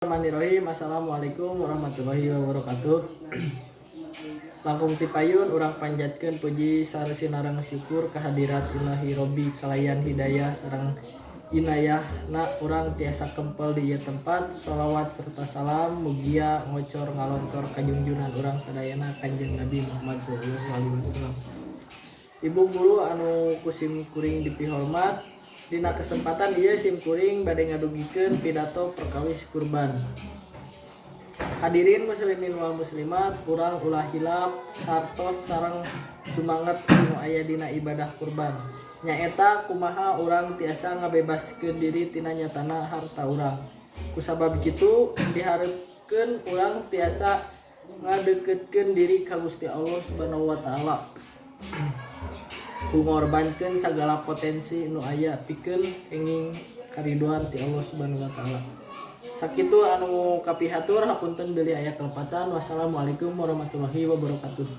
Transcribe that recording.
Bismillahirrahmanirrahim. Assalamualaikum warahmatullahi wabarakatuh. Langkung tipayun urang panjatkeun puji sareng narang syukur kehadirat Ilahi Robbi kalayan hidayah sareng inayahna urang tiasa kempel di ieu tempat. Sholawat serta salam mugia ngocor ngalontor kajunjunan urang sadayana Kanjeng Nabi Muhammad SAW. Ibu guru anu kusim kuring dipihormat, dina kesempatan ieu sim kuring bade ngadugikeun pidato perkawis kurban. Hadirin muslimin wal muslimat, urang ulah hilap hartos sareng sumanget anu aya dina ibadah kurban. Nyaeta kumaha urang tiasa ngabebaskeun diri tina nyatana harta urang. Kusabab kitu dihareupeun urang tiasa ngadeukeutkeun diri ka Gusti Allah Subhanahu wa taala. Ngorbankeun sagala potensi nu aya pikeun kenging kariduan ti Allah Subhanahu wa taala. Sakitu anu kapihatur hapunten deuli aya kelepatan. Wassalamualaikum warahmatullahi wabarakatuh.